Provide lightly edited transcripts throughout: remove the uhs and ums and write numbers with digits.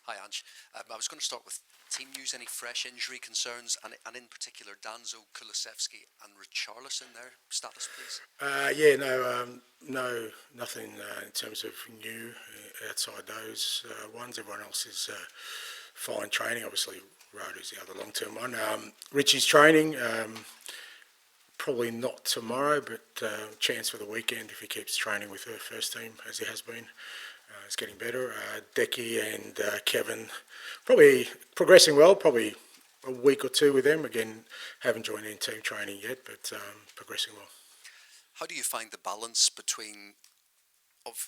Hi, Ange. I was going to start with team news. Any fresh injury concerns, and in particular, Danzo, Kulusevski and Richarlison, their status, please? No, nothing in terms of new outside those ones. Everyone else is fine training. Obviously, Rhoda's the other long-term one. Richie's training. Probably not tomorrow, but chance for the weekend if he keeps training with her first team as he has been. It's getting better. Decky and Kevin probably progressing well. Probably a week or two with them. Again, haven't joined in team training yet, but progressing well. How do you find the balance between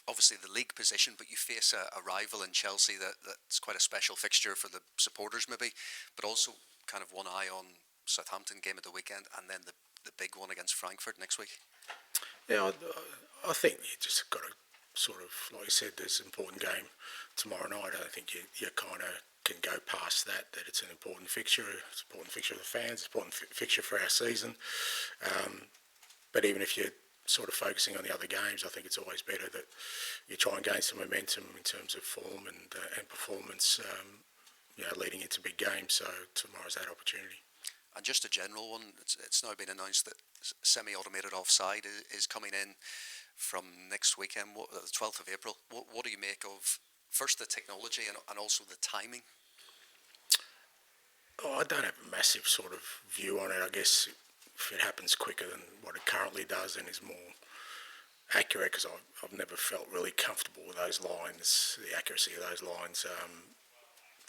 obviously the league position, but you face a rival in Chelsea that's quite a special fixture for the supporters maybe, but also kind of one eye on Southampton game at the weekend, and then the big one against Frankfurt next week? Yeah, I think you just got to sort of, like you said, there's an important game tomorrow night. I don't think you kind of can go past that it's an important fixture. It's an important fixture for the fans. It's an important fixture for our season. But even if you're sort of focusing on the other games, I think it's always better that you try and gain some momentum in terms of form and performance, leading into big games. So tomorrow's that opportunity. And just a general one, it's now been announced that semi-automated offside is coming in from next weekend, the 12th of April. What do you make of, first, the technology and also the timing? I don't have a massive sort of view on it. I guess if it happens quicker than what it currently does and is more accurate, because I've never felt really comfortable with those lines, the accuracy of those lines,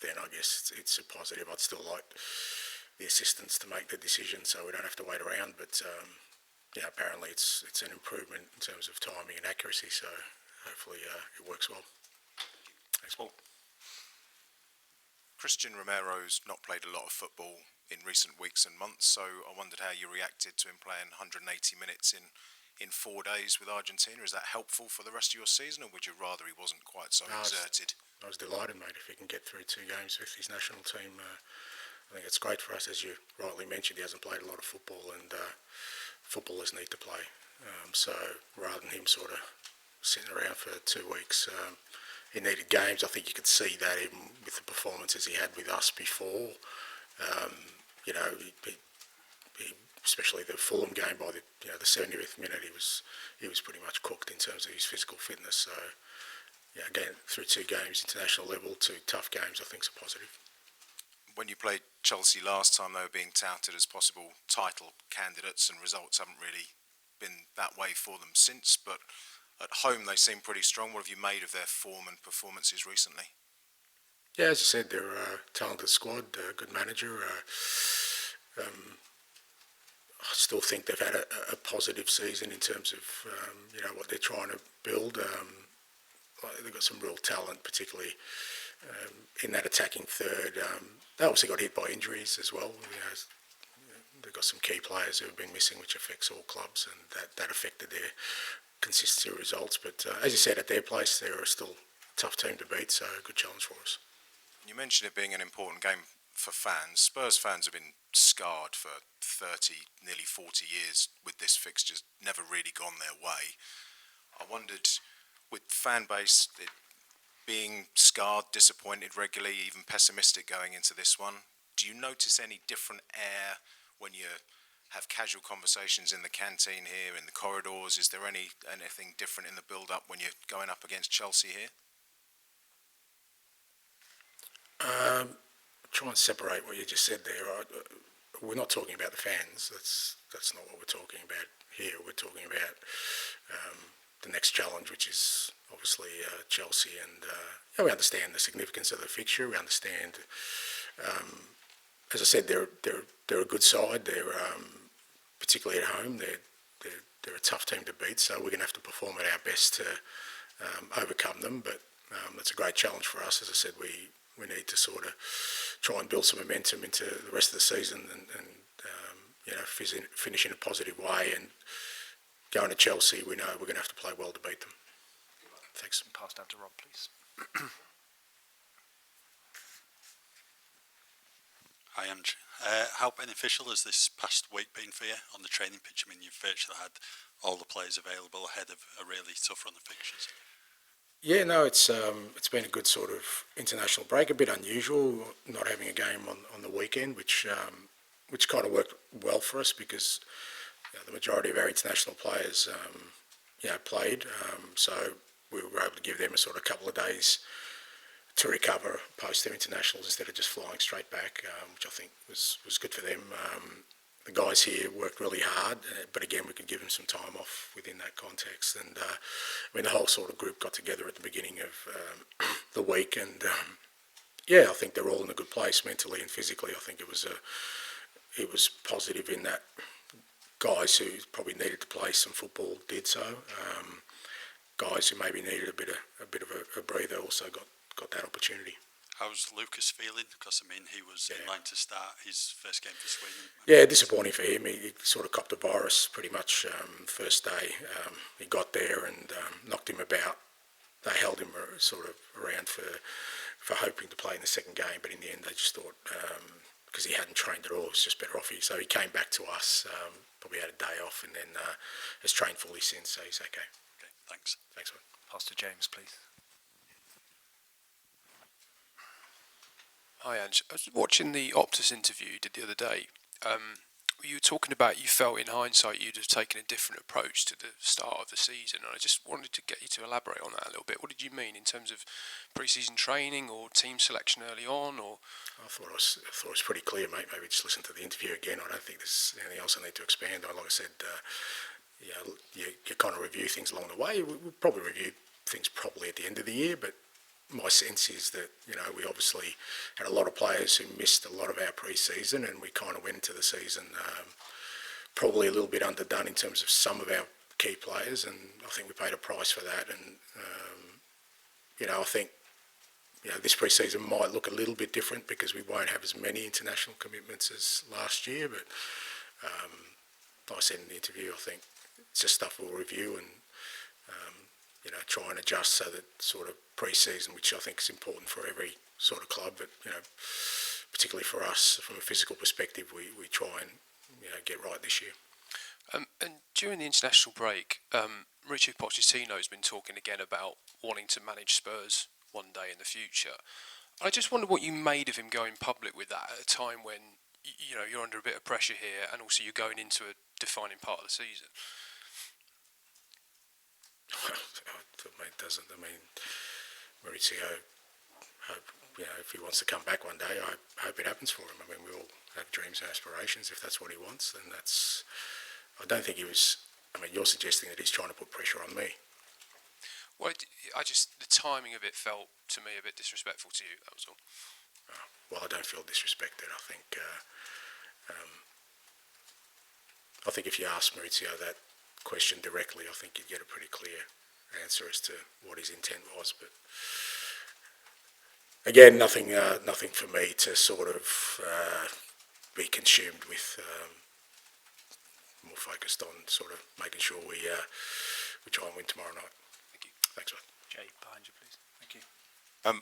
then I guess it's a positive. I'd still like the assistants to make the decision so we don't have to wait around, but apparently it's an improvement in terms of timing and accuracy, so hopefully it works well. Thanks, Paul. Christian Romero's not played a lot of football in recent weeks and months, so I wondered how you reacted to him playing 180 minutes in 4 days with Argentina. Is that helpful for the rest of your season, or would you rather he wasn't quite so exerted? I was delighted, mate, if he can get through 2 games with his national team. I think it's great for us. As you rightly mentioned, he hasn't played a lot of football, and footballers need to play. So rather than him sort of sitting around for 2 weeks, he needed games. I think you could see that even with the performances he had with us before. He, especially the Fulham game, by the 70th minute, he was pretty much cooked in terms of his physical fitness. So again, through 2 games, international level, 2 tough games, I think is a positive. When you played Chelsea last time, they were being touted as possible title candidates, and results haven't really been that way for them since. But at home, they seem pretty strong. What have you made of their form and performances recently? Yeah, as you said, they're a talented squad, a good manager. I still think they've had a positive season in terms of what they're trying to build. They've got some real talent, particularly in that attacking third. They obviously got hit by injuries as well. They've got some key players who have been missing, which affects all clubs, and that affected their consistency results. But as you said, at their place, they're still a tough team to beat, so a good challenge for us. You mentioned it being an important game for fans. Spurs fans have been scarred for 30, nearly 40 years with this fixture, never really gone their way. I wondered, with fan base being scarred, disappointed regularly, even pessimistic going into this one, do you notice any different air when you have casual conversations in the canteen here, in the corridors? Is there anything different in the build-up when you're going up against Chelsea here? Try and separate what you just said there. We're not talking about the fans. That's not what we're talking about here. We're talking about the next challenge, which is obviously Chelsea, and we understand the significance of the fixture. We understand, as I said, they're a good side. They're particularly at home. They're a tough team to beat. So we're going to have to perform at our best to overcome them. But that's a great challenge for us. As I said, we need to sort of try and build some momentum into the rest of the season and finish in a positive way. And going to Chelsea, we know we're going to have to play well to beat them. Thanks. Pass down to Rob, please. Hi, Andrew. How beneficial has this past week been for you on the training pitch? I mean, you've virtually had all the players available ahead of a really tough run of fixtures. Yeah, no, it's been a good sort of international break. A bit unusual not having a game on the weekend, which kind of worked well for us because the majority of our international players played. So we were able to give them a sort of couple of days to recover post their internationals instead of just flying straight back, which I think was good for them. The guys here worked really hard, but again, we could give them some time off within that context. And I mean, the whole sort of group got together at the beginning of the week, and I think they're all in a good place mentally and physically. I think it was positive in that guys who probably needed to play some football did so. Guys who maybe needed a bit of a breather also got that opportunity. How's Lucas feeling? Because, I mean, he was in line to start his first game for Sweden. Yeah, disappointing for him. He sort of copped the virus pretty much first day. He got there and knocked him about. They held him sort of around for hoping to play in the second game, but in the end they just thought, because he hadn't trained at all, it was just better off here. So he came back to us, probably had a day off, and then has trained fully since, so he's okay. Okay, thanks. Thanks, mate. Pastor James, please. Hi, Ange. I was watching the Optus interview you did the other day. You were talking about you felt in hindsight you'd have taken a different approach to the start of the season, and I just wanted to get you to elaborate on that a little bit. What did you mean in terms of pre-season training or team selection early on? Or I thought it was pretty clear, mate. Maybe just listen to the interview again. I don't think there's anything else I need to expand on. Like I said, you kind of review things along the way. We'll probably review things properly at the end of the year, but my sense is that, we obviously had a lot of players who missed a lot of our pre-season, and we kind of went into the season probably a little bit underdone in terms of some of our key players, and I think we paid a price for that. And, I think, this pre-season might look a little bit different because we won't have as many international commitments as last year, but like I said in the interview, I think it's just stuff we'll review and try and adjust so that sort of pre-season, which I think is important for every sort of club, but particularly for us from a physical perspective, we try and get right this year. and during the international break, Richard Pochettino has been talking again about wanting to manage Spurs one day in the future. I just wonder what you made of him going public with that at a time when you're under a bit of pressure here, and also you're going into a defining part of the season. Maurizio, if he wants to come back one day, I hope it happens for him. I mean, we all have dreams and aspirations. If that's what he wants, then that's... I don't think he was... I mean, you're suggesting that he's trying to put pressure on me. Well, the timing of it felt to me a bit disrespectful to you, that was all. Well, I don't feel disrespected. I think if you ask Maurizio that question directly, I think you'd get a pretty clear answer as to what his intent was. But again, nothing for me to sort of be consumed with. More focused on sort of making sure we try and win tomorrow night. Thank you. Thanks, mate. Jay, behind you, please. Thank you.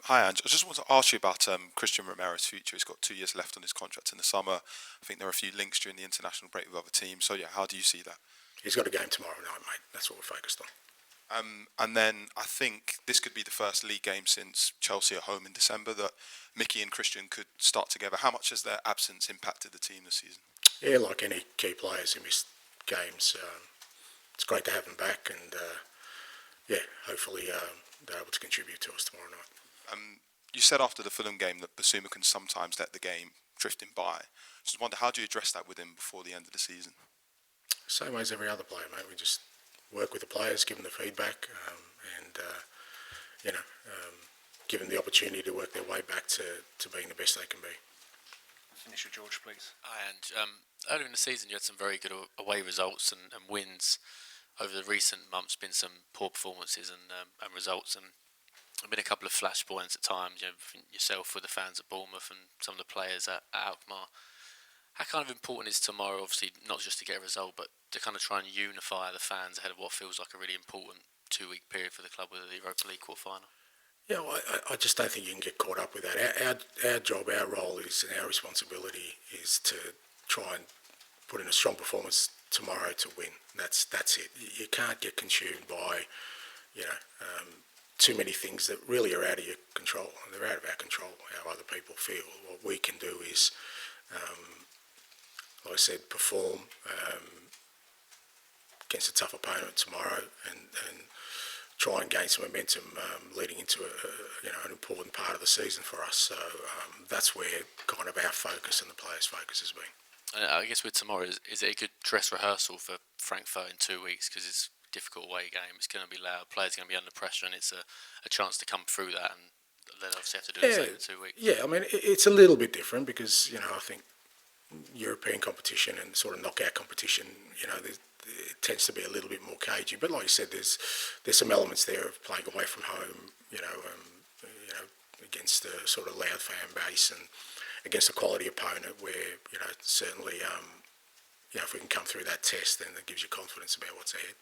Hi, Ange. I just want to ask you about Christian Romero's future. He's got 2 years left on his contract in the summer. I think there are a few links during the international break with other teams. So, how do you see that? He's got a game tomorrow night, mate. That's what we're focused on. And then I think this could be the first league game since Chelsea are home in December that Mickey and Christian could start together. How much has their absence impacted the team this season? Yeah, like any key players who missed games, it's great to have them back, and hopefully they're able to contribute to us tomorrow night. You said after the Fulham game that Basuma can sometimes let the game drift him by. Just wonder, how do you address that with him before the end of the season? Same way as every other player, mate. We just work with the players, give them the feedback, and give them the opportunity to work their way back to being the best they can be. Finish with George, please. And earlier in the season, you had some very good away results and wins. Over the recent months, been some poor performances and results, and there have been a couple of flashpoints at times. Yourself with the fans at Bournemouth and some of the players at Alkmaar. How kind of important is tomorrow, obviously, not just to get a result, but to kind of try and unify the fans ahead of what feels like a really important 2-week period for the club with the Europa League quarter-final? Yeah, well, I just don't think you can get caught up with that. Our job, our role is, and our responsibility is to try and put in a strong performance tomorrow to win. That's it. You can't get consumed by, too many things that really are out of your control. They're out of our control, how other people feel. What we can do is, like I said, perform against a tough opponent tomorrow and try and gain some momentum leading into an important part of the season for us. So that's where kind of our focus and the players' focus has been. I guess with tomorrow, is it a good dress rehearsal for Frankfurt in 2 weeks? Because it's a difficult away game. It's going to be loud. Players are going to be under pressure, and it's a chance to come through that. And they'll obviously have to do the same in 2 weeks. Yeah, I mean, it's a little bit different because, I think European competition and sort of knockout competition, it tends to be a little bit more cagey. But like you said, there's some elements there of playing away from home, against a sort of loud fan base and against a quality opponent where, certainly, if we can come through that test, then that gives you confidence about what's ahead.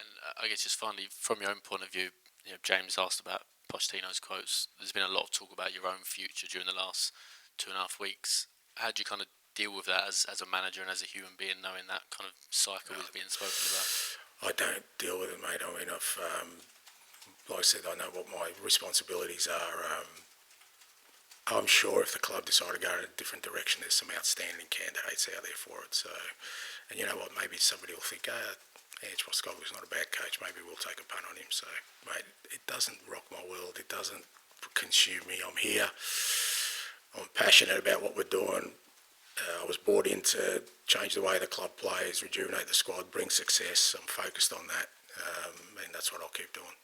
And I guess just finally, from your own point of view, James asked about Pochettino's quotes. There's been a lot of talk about your own future during the last 2.5 weeks. How do you kind of deal with that as a manager and as a human being, knowing that kind of cycle is being spoken about? I don't deal with it, mate. I mean, like I said, I know what my responsibilities are. I'm sure if the club decide to go in a different direction, there's some outstanding candidates out there for it. So, and you know what? Maybe somebody will think, Ange Postecoglou not a bad coach. Maybe we'll take a punt on him. So, mate, it doesn't rock my world. It doesn't consume me. I'm here. I'm passionate about what we're doing. I was brought in to change the way the club plays, rejuvenate the squad, bring success. I'm focused on that, and that's what I'll keep doing.